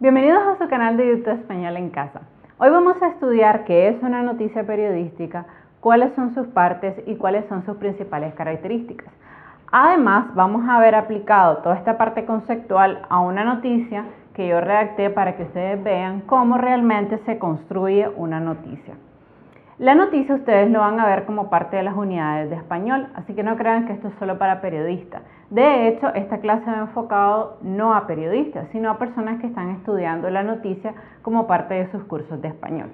Bienvenidos a su canal de YouTube Español en Casa. Hoy vamos a estudiar qué es una noticia periodística, cuáles son sus partes y cuáles son sus principales características. Además, vamos a ver aplicado toda esta parte conceptual a una noticia que yo redacté para que ustedes vean cómo realmente se construye una noticia. La noticia ustedes lo van a ver como parte de las unidades de español, así que no crean que esto es solo para periodistas. De hecho, esta clase va enfocado no a periodistas, sino a personas que están estudiando la noticia como parte de sus cursos de español.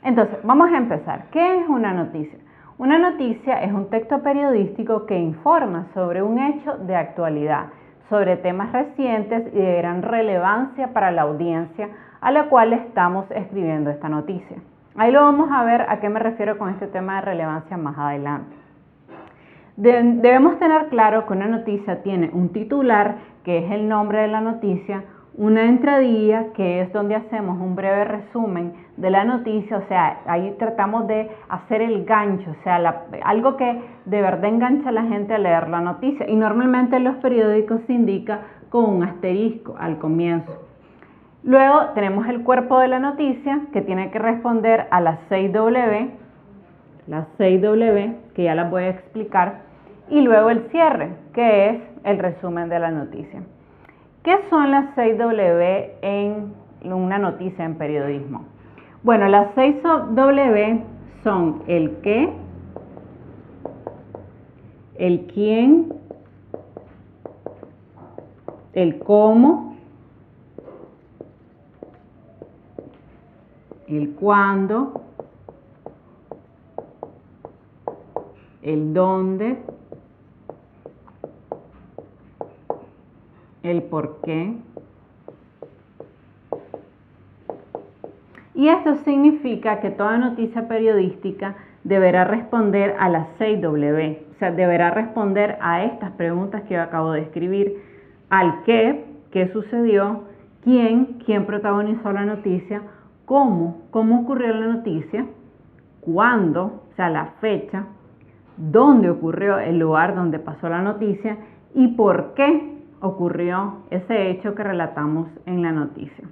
Entonces, vamos a empezar. ¿Qué es una noticia? Una noticia es un texto periodístico que informa sobre un hecho de actualidad, sobre temas recientes y de gran relevancia para la audiencia a la cual estamos escribiendo esta noticia. Ahí lo vamos a ver a qué me refiero con este tema de relevancia más adelante. Debemos tener claro que una noticia tiene un titular, que es el nombre de la noticia, una entradilla, que es donde hacemos un breve resumen de la noticia, o sea, ahí tratamos de hacer el gancho, o sea, algo que de verdad engancha a la gente a leer la noticia. Y normalmente en los periódicos se indica con un asterisco al comienzo. Luego tenemos el cuerpo de la noticia, que tiene que responder a las 6W, que ya las voy a explicar, y luego el cierre, que es el resumen de la noticia. ¿Qué son las 6W en una noticia en periodismo? Bueno, las 6W son el qué, el quién, el cómo, el cuándo, el dónde, el por qué. Y esto significa que toda noticia periodística deberá responder a las 6W, o sea, deberá responder a estas preguntas que yo acabo de escribir: al qué sucedió, quién protagonizó la noticia, cómo ocurrió la noticia, cuándo, o sea, la fecha, dónde ocurrió, el lugar donde pasó la noticia, y por qué ocurrió ese hecho que relatamos en la noticia.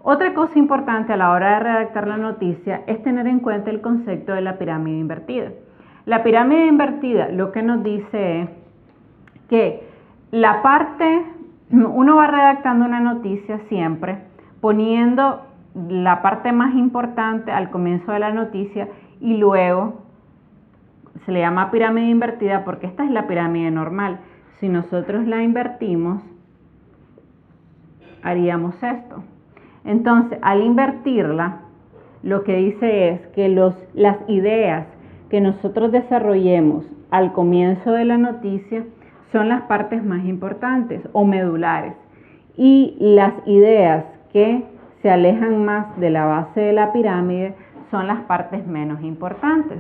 Otra cosa importante a la hora de redactar la noticia es tener en cuenta el concepto de la pirámide invertida. La pirámide invertida lo que nos dice es que uno va redactando una noticia siempre poniendo la parte más importante al comienzo de la noticia y luego se le llama pirámide invertida porque esta es la pirámide normal. Si nosotros la invertimos, haríamos esto. Entonces, al invertirla, lo que dice es que las ideas que nosotros desarrollemos al comienzo de la noticia son las partes más importantes o medulares. Y las ideas que se alejan más de la base de la pirámide son las partes menos importantes.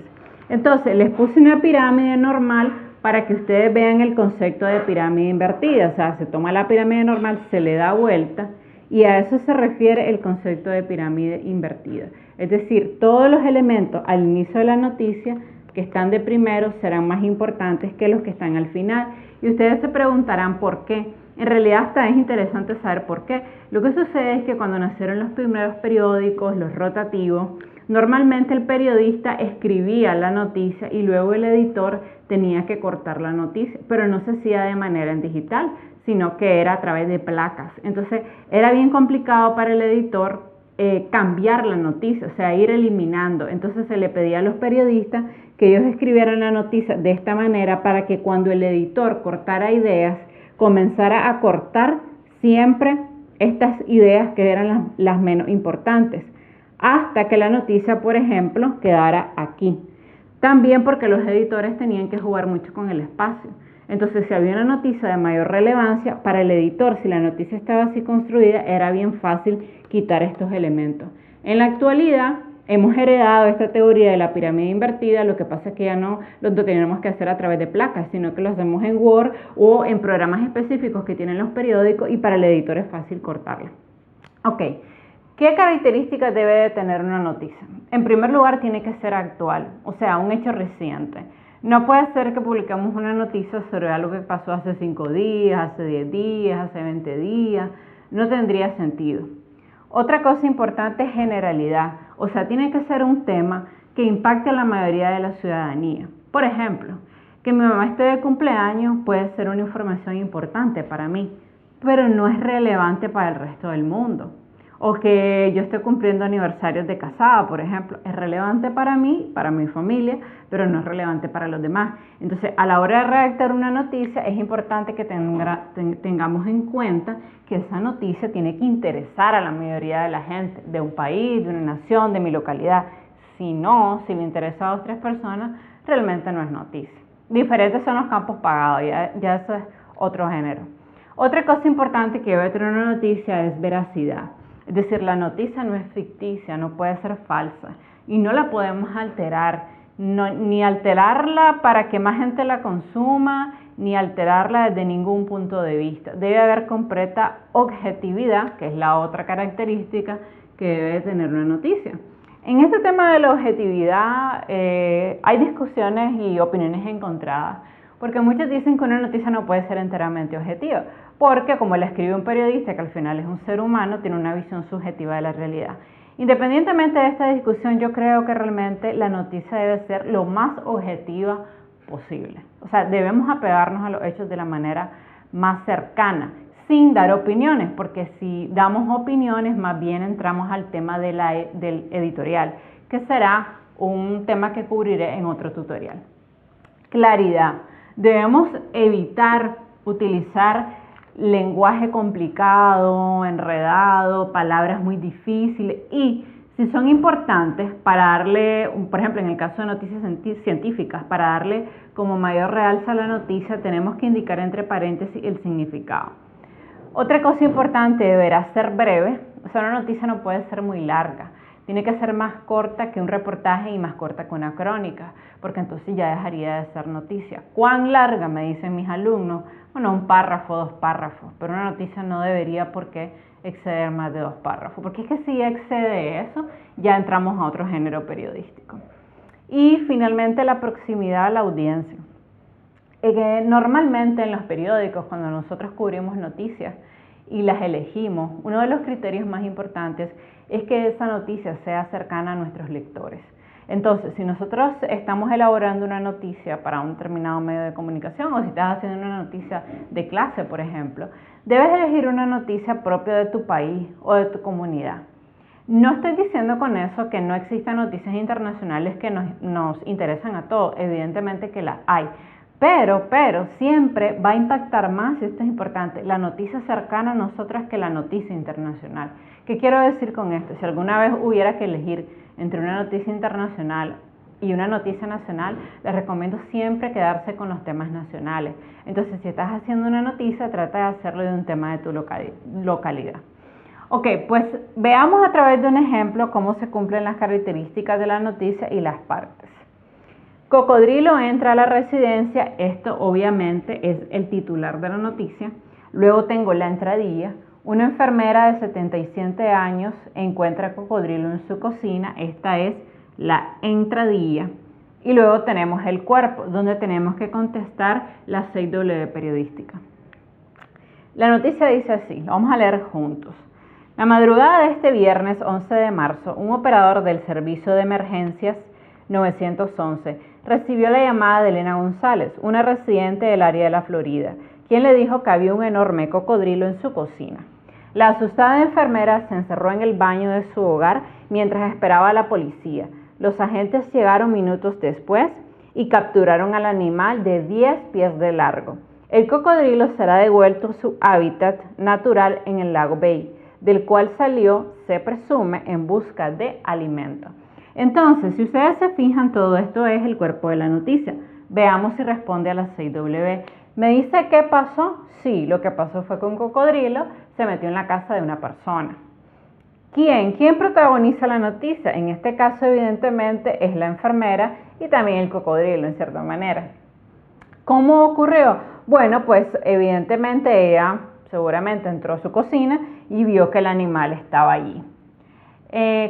Entonces, les puse una pirámide normal para que ustedes vean el concepto de pirámide invertida. O sea, se toma la pirámide normal, se le da vuelta y a eso se refiere el concepto de pirámide invertida. Es decir, todos los elementos al inicio de la noticia que están de primero serán más importantes que los que están al final. Y ustedes se preguntarán por qué. En realidad hasta es interesante saber por qué. Lo que sucede es que cuando nacieron los primeros periódicos, los rotativos, normalmente el periodista escribía la noticia y luego el editor tenía que cortar la noticia, pero no se hacía de manera digital, sino que era a través de placas. Entonces era bien complicado para el editor cambiar la noticia, o sea, ir eliminando. Entonces se le pedía a los periodistas que ellos escribieran la noticia de esta manera para que cuando el editor cortara ideas, comenzara a cortar siempre estas ideas que eran las menos importantes, hasta que la noticia, por ejemplo, quedara aquí. También porque los editores tenían que jugar mucho con el espacio. Entonces, si había una noticia de mayor relevancia, para el editor, si la noticia estaba así construida, era bien fácil quitar estos elementos. En la actualidad, hemos heredado esta teoría de la pirámide invertida, lo que pasa es que ya no lo tenemos que hacer a través de placas, sino que lo hacemos en Word o en programas específicos que tienen los periódicos y para el editor es fácil cortarla. Ok, ¿qué características debe de tener una noticia? En primer lugar, tiene que ser actual, o sea, un hecho reciente. No puede ser que publicamos una noticia sobre algo que pasó hace 5 días, hace 10 días, hace 20 días. No tendría sentido. Otra cosa importante es generalidad, o sea, tiene que ser un tema que impacte a la mayoría de la ciudadanía. Por ejemplo, que mi mamá esté de cumpleaños puede ser una información importante para mí, pero no es relevante para el resto del mundo. O que yo esté cumpliendo aniversarios de casada, por ejemplo, es relevante para mí, para mi familia, pero no es relevante para los demás. Entonces, a la hora de redactar una noticia, es importante que tengamos en cuenta que esa noticia tiene que interesar a la mayoría de la gente, de un país, de una nación, de mi localidad. Si no, si le interesa a 2 o 3 personas, realmente no es noticia. Diferentes son los campos pagados, ya eso es otro género. Otra cosa importante que debe tener una noticia es veracidad. Es decir, la noticia no es ficticia, no puede ser falsa y no la podemos alterar, ni alterarla para que más gente la consuma, ni alterarla desde ningún punto de vista. Debe haber completa objetividad, que es la otra característica que debe tener una noticia. En este tema de la objetividad hay discusiones y opiniones encontradas, porque muchos dicen que una noticia no puede ser enteramente objetiva, porque como la escribe un periodista, que al final es un ser humano, tiene una visión subjetiva de la realidad. Independientemente de esta discusión, yo creo que realmente la noticia debe ser lo más objetiva posible. O sea, debemos apegarnos a los hechos de la manera más cercana, sin dar opiniones, porque si damos opiniones, más bien entramos al tema del editorial, que será un tema que cubriré en otro tutorial. Claridad. Debemos evitar utilizar lenguaje complicado, enredado, palabras muy difíciles y si son importantes para darle, por ejemplo en el caso de noticias científicas, para darle como mayor realza a la noticia tenemos que indicar entre paréntesis el significado. Otra cosa importante deberá ser breve, o sea, una noticia no puede ser muy larga. Tiene que ser más corta que un reportaje y más corta que una crónica, porque entonces ya dejaría de ser noticia. ¿Cuán larga? Me dicen mis alumnos. Bueno, 1 párrafo, 2 párrafos, pero una noticia no debería por qué exceder más de 2 párrafos, porque es que si excede eso, ya entramos a otro género periodístico. Y finalmente la proximidad a la audiencia. Normalmente en los periódicos, cuando nosotros cubrimos noticias y las elegimos, uno de los criterios más importantes es que esa noticia sea cercana a nuestros lectores. Entonces, si nosotros estamos elaborando una noticia para un determinado medio de comunicación o si estás haciendo una noticia de clase, por ejemplo, debes elegir una noticia propia de tu país o de tu comunidad. No estoy diciendo con eso que no existan noticias internacionales que nos interesan a todos, evidentemente que las hay, pero siempre va a impactar más, y esto es importante, la noticia cercana a nosotras que la noticia internacional. ¿Qué quiero decir con esto? Si alguna vez hubiera que elegir entre una noticia internacional y una noticia nacional, les recomiendo siempre quedarse con los temas nacionales. Entonces, si estás haciendo una noticia, trata de hacerlo de un tema de tu localidad. Ok, pues veamos a través de un ejemplo cómo se cumplen las características de la noticia y las partes. Cocodrilo entra a la residencia, esto obviamente es el titular de la noticia. Luego tengo la entradilla. Una enfermera de 77 años encuentra a Cocodrilo en su cocina, esta es la entradilla. Y luego tenemos el cuerpo, donde tenemos que contestar la 6W periodística. La noticia dice así, lo vamos a leer juntos. La madrugada de este viernes 11 de marzo, un operador del servicio de emergencias 911 recibió la llamada de Elena González, una residente del área de la Florida, quien le dijo que había un enorme cocodrilo en su cocina. La asustada enfermera se encerró en el baño de su hogar mientras esperaba a la policía. Los agentes llegaron minutos después y capturaron al animal de 10 pies de largo. El cocodrilo será devuelto a su hábitat natural en el lago Bay, del cual salió, se presume, en busca de alimento. Entonces, si ustedes se fijan, todo esto es el cuerpo de la noticia. Veamos si responde a la 6W. ¿Me dice qué pasó? Sí, lo que pasó fue que un cocodrilo se metió en la casa de una persona. ¿Quién? ¿Quién protagoniza la noticia? En este caso, evidentemente, es la enfermera y también el cocodrilo, en cierta manera. ¿Cómo ocurrió? Bueno, pues evidentemente ella seguramente entró a su cocina y vio que el animal estaba allí.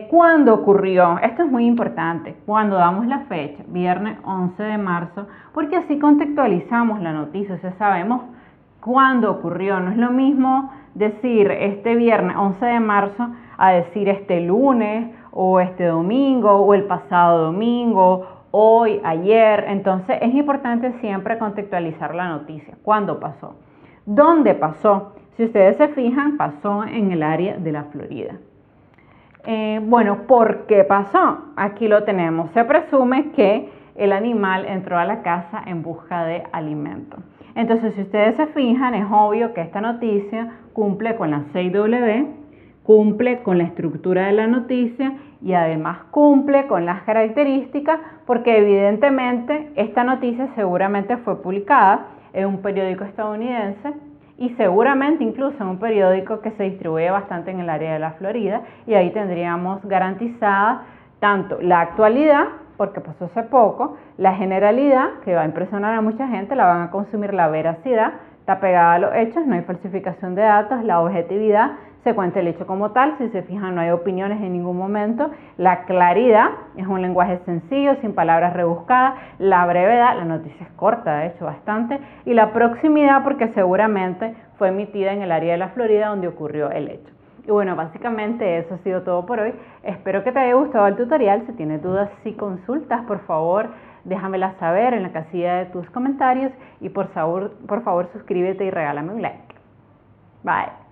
¿Cuándo ocurrió? Esto es muy importante, cuando damos la fecha, viernes 11 de marzo, porque así contextualizamos la noticia, o sea, sabemos cuándo ocurrió. No es lo mismo decir este viernes 11 de marzo a decir este lunes o este domingo o el pasado domingo, hoy, ayer. Entonces es importante siempre contextualizar la noticia. ¿Cuándo pasó? ¿Dónde pasó? Si ustedes se fijan, pasó en el área de la Florida. Bueno, ¿por qué pasó? Aquí lo tenemos. Se presume que el animal entró a la casa en busca de alimento. Entonces, si ustedes se fijan, es obvio que esta noticia cumple con las 6W, cumple con la estructura de la noticia y además cumple con las características, porque evidentemente esta noticia seguramente fue publicada en un periódico estadounidense y seguramente incluso en un periódico que se distribuye bastante en el área de la Florida, y ahí tendríamos garantizada tanto la actualidad, porque pasó hace poco, la generalidad, que va a impresionar a mucha gente, la van a consumir, la veracidad, está pegada a los hechos, no hay falsificación de datos, la objetividad, se cuenta el hecho como tal, si se fijan no hay opiniones en ningún momento, la claridad, es un lenguaje sencillo, sin palabras rebuscadas, la brevedad, la noticia es corta, de hecho bastante, y la proximidad, porque seguramente fue emitida en el área de la Florida donde ocurrió el hecho. Y bueno, básicamente eso ha sido todo por hoy. Espero que te haya gustado el tutorial. Si tienes dudas y consultas, por favor, déjamelas saber en la casilla de tus comentarios y por favor suscríbete y regálame un like. Bye.